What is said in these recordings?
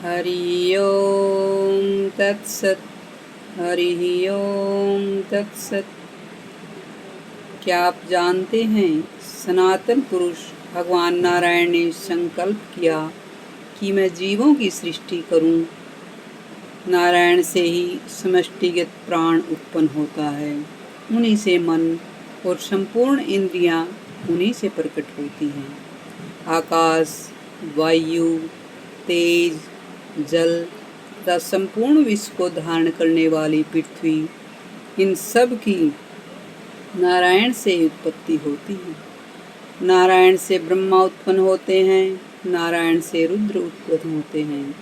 हरि ओम तत्सत। हरि ओम तत्सत। क्या आप जानते हैं, सनातन पुरुष भगवान नारायण ने संकल्प किया कि मैं जीवों की सृष्टि करूं। नारायण से ही समष्टिगत प्राण उत्पन्न होता है। उन्हीं से मन और संपूर्ण इंद्रियां उन्हीं से प्रकट होती हैं। आकाश, वायु, तेज, जल तथा संपूर्ण विश्व को धारण करने वाली पृथ्वी, इन सब की नारायण से उत्पत्ति होती है। नारायण से ब्रह्मा उत्पन्न होते हैं, नारायण से रुद्र उत्पन्न होते हैं,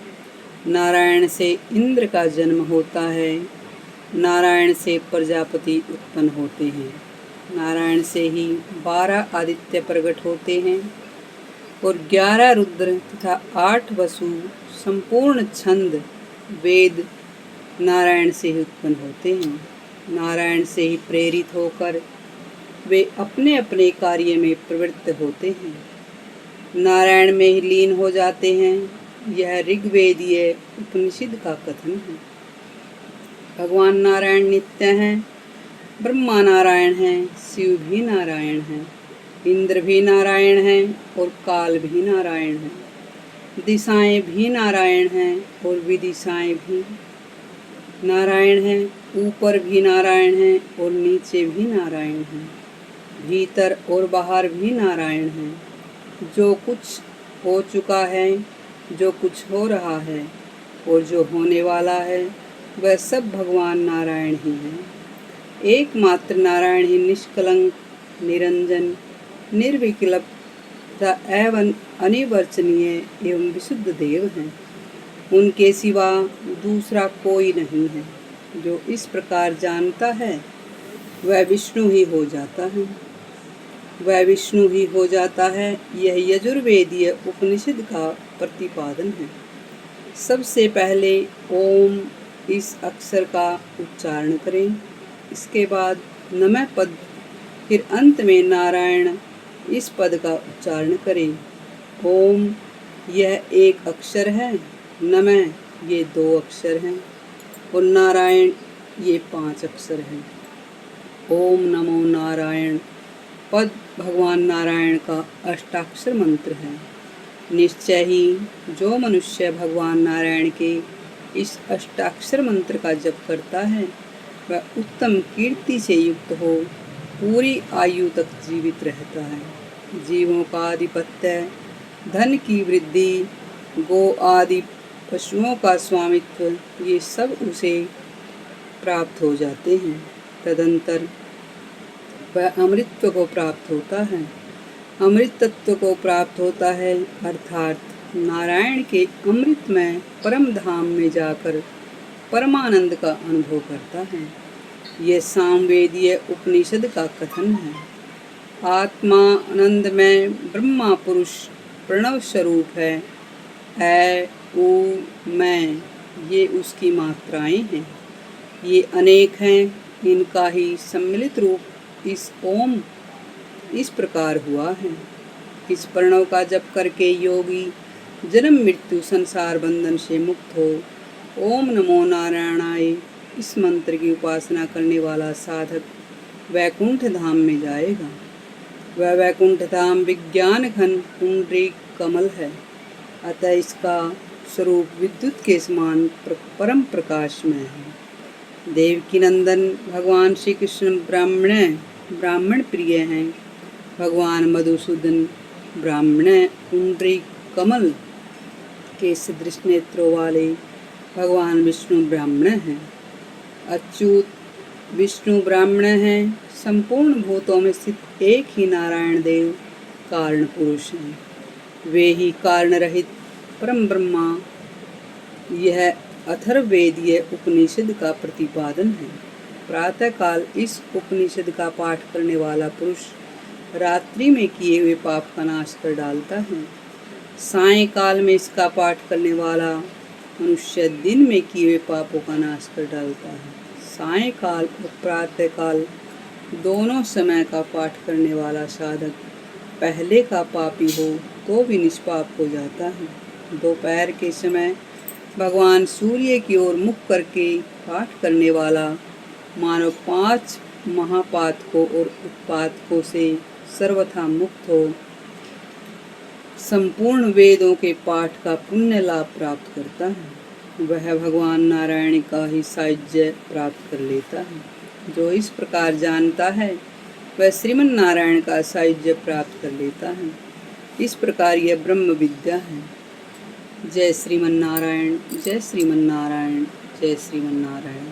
नारायण से इंद्र का जन्म होता है, नारायण से प्रजापति उत्पन्न होते हैं, नारायण से ही 12 आदित्य प्रकट होते हैं और 11 रुद्र तथा 8 वसु, संपूर्ण छंद वेद नारायण से ही उत्पन्न होते हैं। नारायण से ही प्रेरित होकर वे अपने अपने कार्य में प्रवृत्त होते हैं, नारायण में ही लीन हो जाते हैं। यह ऋग्वेदीय उपनिषद का कथन है। भगवान नारायण नित्य हैं, ब्रह्मा नारायण हैं, शिव भी नारायण हैं, इंद्र भी नारायण हैं और काल भी नारायण हैं, दिशाएं भी नारायण हैं और विदिशाएं भी नारायण हैं, ऊपर भी नारायण हैं और नीचे भी नारायण हैं, भीतर और बाहर भी नारायण हैं। जो कुछ हो चुका है, जो कुछ हो रहा है और जो होने वाला है, वह सब भगवान नारायण ही हैं। एकमात्र नारायण ही निष्कलंक, निरंजन, निर्विकल्प तथा एवं अनिवर्चनीय एवं विशुद्ध देव हैं। उनके सिवा दूसरा कोई नहीं है। जो इस प्रकार जानता है वह विष्णु ही हो जाता है। वह विष्णु ही हो जाता है। यह यजुर्वेदीय उपनिषद का प्रतिपादन है। सबसे पहले ओम इस अक्षर का उच्चारण करें, इसके बाद नमः पद, फिर अंत में नारायण इस पद का उच्चारण करें। ओम यह एक अक्षर है, नमः ये 2 अक्षर हैं और नारायण ये 5 अक्षर हैं। ओम नमो नारायण पद भगवान नारायण का अष्टाक्षर मंत्र है। निश्चय ही जो मनुष्य भगवान नारायण के इस अष्टाक्षर मंत्र का जप करता है वह उत्तम कीर्ति से युक्त हो पूरी आयु तक जीवित रहता है। जीवों का आधिपत्य, धन की वृद्धि, गो आदि पशुओं का स्वामित्व, ये सब उसे प्राप्त हो जाते हैं। तदंतर वह अमृतत्व को प्राप्त होता है। अमृत तत्व को प्राप्त होता है अर्थात नारायण के अमृतमय परम धाम में जाकर परमानंद का अनुभव करता है। यह सामवेदीय उपनिषद का कथन है। आत्मा आनंदमय ब्रह्मा पुरुष प्रणव स्वरूप है। ऐ ऊ मैं ये उसकी मात्राएं हैं। ये अनेक हैं। इनका ही सम्मिलित रूप इस ओम इस प्रकार हुआ है। इस प्रणव का जप करके योगी जन्म मृत्यु संसार बंधन से मुक्त हो ओम नमो नारायणाय इस मंत्र की उपासना करने वाला साधक वैकुंठ धाम में जाएगा। वह वैकुंठ धाम विज्ञान घन पुंडरीक कमल है, अतः इसका स्वरूप विद्युत के समान परम प्रकाशमय है। देवकी नंदन भगवान श्री कृष्ण ब्राह्मण प्रिय हैं। भगवान मधुसूदन ब्राह्मण पुंडरीक कमल के सदृश नेत्रों वाले भगवान विष्णु ब्राह्मण हैं। अच्युत विष्णु ब्राह्मण हैं। संपूर्ण भूतों में स्थित एक ही नारायण देव कारण पुरुष हैं। वे ही कारण रहित परम ब्रह्मा। यह अथर्ववेदीय उपनिषद का प्रतिपादन है। प्रातःकाल इस उपनिषद का पाठ करने वाला पुरुष रात्रि में किए हुए पाप का नाश कर डालता है। सायंकाल में इसका पाठ करने वाला मनुष्य दिन में किए हुए पापों का नाश कर डालता है। सायंकाल और प्रातःकाल दोनों समय का पाठ करने वाला साधक पहले का पापी हो तो भी निष्पाप हो जाता है। दोपहर के समय भगवान सूर्य की ओर मुख करके पाठ करने वाला मानव 5 महापातकों और उत्पातकों से सर्वथा मुक्त हो संपूर्ण वेदों के पाठ का पुण्य लाभ प्राप्त करता है। वह भगवान नारायण का ही सायुज्य प्राप्त कर लेता है। जो इस प्रकार जानता है वह श्रीमन नारायण का सायुज्य प्राप्त कर लेता है। इस प्रकार यह ब्रह्म विद्या है। जय श्रीमन नारायण, जय श्रीमन नारायण, जय श्रीमन नारायण।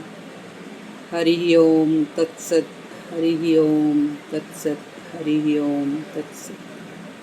हरि ओम तत्सत, हरि ओम तत्सत, हरि ओम तत्सत।